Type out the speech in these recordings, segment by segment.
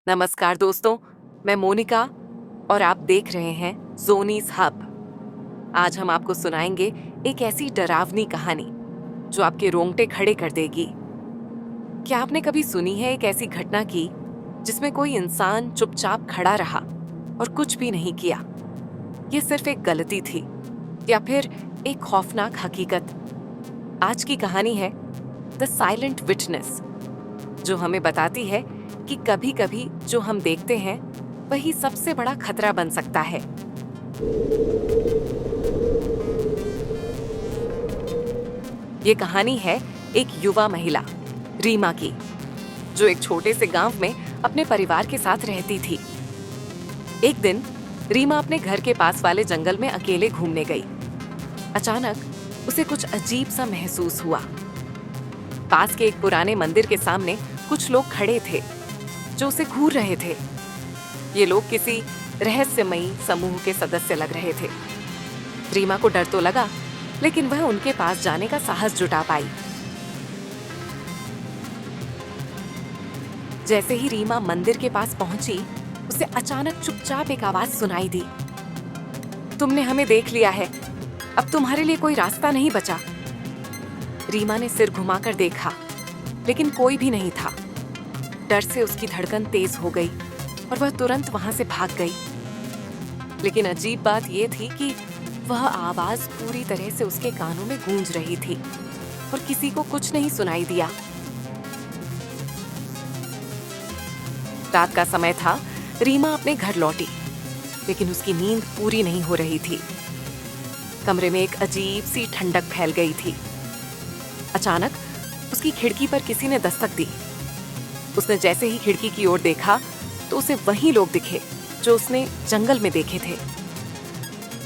नमस्कार दोस्तों, मैं मोनिका और आप देख रहे हैं जोनीज हब। आज हम आपको सुनाएंगे एक ऐसी डरावनी कहानी जो आपके रोंगटे खड़े कर देगी। क्या आपने कभी सुनी है एक ऐसी घटना की जिसमें कोई इंसान चुपचाप खड़ा रहा और कुछ भी नहीं किया? ये सिर्फ एक गलती थी या फिर एक खौफनाक हकीकत? आज की कहानी है द साइलेंट विटनेस, जो हमें बताती है कि कभी-कभी जो हम देखते हैं वही सबसे बड़ा खतरा बन सकता है। ये कहानी है एक युवा महिला रीमा की, जो एक छोटे से गांव में अपने परिवार के साथ रहती थी। एक दिन रीमा अपने घर के पास वाले जंगल में अकेले घूमने गई। अचानक उसे कुछ अजीब सा महसूस हुआ। पास के एक पुराने मंदिर के सामने कुछ लोग खड़े थे जो उसे घूर रहे थे। ये लोग किसी रहस्यमयी समूह के सदस्य लग रहे थे। रीमा को डर तो लगा, लेकिन वह उनके पास जाने का साहस जुटा पाई। जैसे ही रीमा मंदिर के पास पहुंची, उसे अचानक चुपचाप एक आवाज सुनाई दी। तुमने हमें देख लिया है, अब तुम्हारे लिए कोई रास्ता नहीं बचा। रीमा ने सिर घुमाकर देखा, लेकिन कोई भी नहीं था। डर से उसकी धड़कन तेज हो गई और वह तुरंत वहां से भाग गई। लेकिन अजीब बात यह थी कि वह आवाज पूरी तरह से उसके कानों में गूंज रही थी और किसी को कुछ नहीं सुनाई दिया। रात का समय था। रीमा अपने घर लौटी, लेकिन उसकी नींद पूरी नहीं हो रही थी। कमरे में एक अजीब सी ठंडक फैल गई थी। अचानक उसकी खिड़की पर किसी ने दस्तक दी। उसने जैसे ही खिड़की की ओर देखा तो उसे वही लोग दिखे जो उसने जंगल में देखे थे।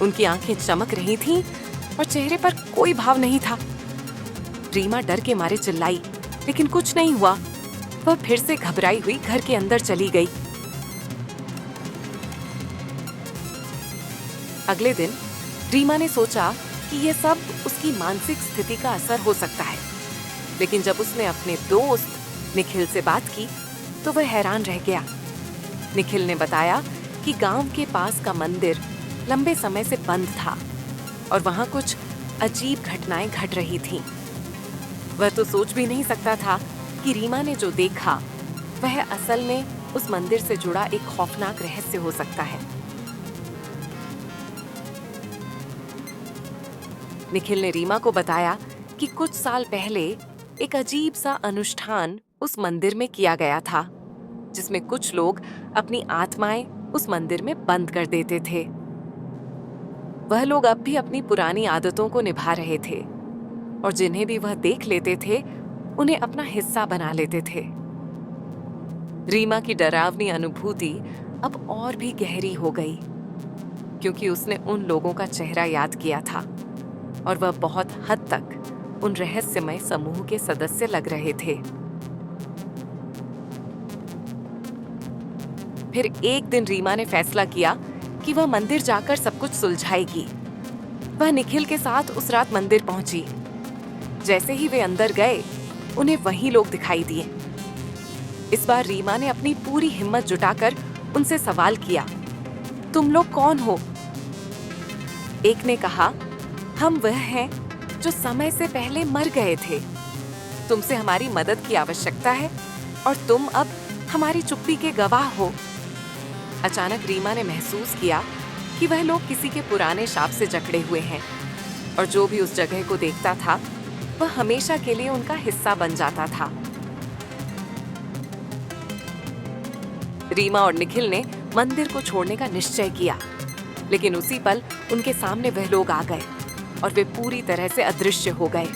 उनकी आंखें चमक रही थीं और चेहरे पर कोई भाव नहीं था। रीमा डर के मारे चिल्लाई, लेकिन कुछ नहीं हुआ। वह फिर से घबराई हुई घर के अंदर चली गई। अगले दिन रीमा ने सोचा कि यह सब उसकी मानसिक स्थिति का असर हो सकता है, लेकिन जब उसने अपने दोस्त निखिल से बात की तो वह हैरान रह गया। निखिल ने बताया कि गांव के पास का मंदिर लंबे समय से बंद था और वहां कुछ अजीब घटनाएं घट रही थीं। वह तो सोच भी नहीं सकता था कि रीमा ने जो देखा वह असल में उस मंदिर से जुड़ा एक खौफनाक रहस्य हो सकता है। निखिल ने रीमा को बताया कि कुछ साल पहले एक अजीब सा अनुष्ठान उस मंदिर में किया गया था, जिसमें कुछ लोग अपनी आत्माएं उस मंदिर में बंद कर देते थे। वह लोग अब भी अपनी पुरानी आदतों को निभा रहे थे और जिन्हें भी वह देख लेते थे उन्हें अपना हिस्सा बना लेते थे। रीमा की डरावनी अनुभूति अब और भी गहरी हो गई, क्योंकि उसने उन लोगों का चेहरा याद किया था और वह बहुत हद तक उन रहस्यमय समूह के सदस्य लग रहे थे। फिर एक दिन रीमा ने फैसला किया कि वह मंदिर जाकर सब कुछ सुलझाएगी। वह निखिल के साथ उस रात मंदिर पहुंची। जैसे ही वे अंदर गए, उन्हें वही लोग दिखाई दिए। इस बार रीमा ने अपनी पूरी हिम्मत जुटाकर उनसे सवाल किया, तुम लोग कौन हो? एक ने कहा, हम वह हैं जो समय से पहले मर गए थे। तुमसे हमारी मदद की आवश्यकता है और तुम अब हमारी चुप्पी के गवाह हो। अचानक रीमा ने महसूस किया कि वह लोग किसी के पुराने शाप से जकड़े हुए हैं और जो भी उस जगह को देखता था वह हमेशा के लिए उनका हिस्सा बन जाता था। रीमा और निखिल ने मंदिर को छोड़ने का निश्चय किया, लेकिन उसी पल उनके सामने वह लोग आ गए और वे पूरी तरह से अदृश्य हो गए।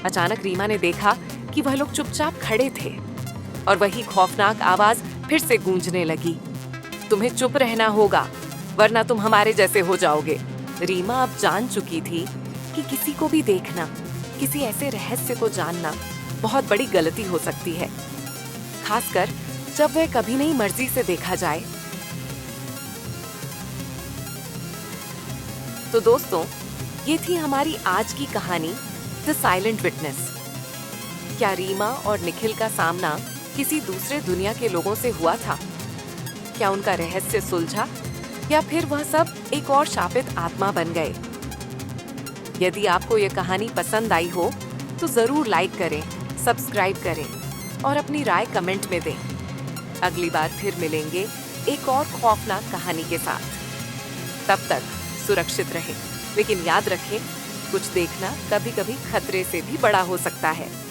अचानक रीमा ने देखा कि वह लोग चुपचाप खड़े थे और वही खौफनाक आवाज फिर से गूंजने लगी, तुम्हें चुप रहना होगा वरना तुम हमारे जैसे हो जाओगे। रीमा अब जान चुकी थी कि किसी को भी देखना, किसी ऐसे रहस्य को जानना बहुत बड़ी गलती हो सकती है, खासकर जब वह कभी नहीं मर्जी से देखा जाए। तो दोस्तों, ये थी हमारी आज की कहानी द साइलेंट विटनेस। क्या रीमा और निखिल का सामना किसी दूसरे दुनिया के लोगों से हुआ था? क्या उनका रहस्य सुलझा या फिर वह सब एक और शापित आत्मा बन गए? यदि आपको ये कहानी पसंद आई हो तो जरूर लाइक करें, सब्सक्राइब करें और अपनी राय कमेंट में दें। अगली बार फिर मिलेंगे एक और खौफनाक कहानी के साथ। तब तक सुरक्षित रहें, लेकिन याद रखें, कुछ देखना कभी-कभी खतरे से भी बड़ा हो सकता है।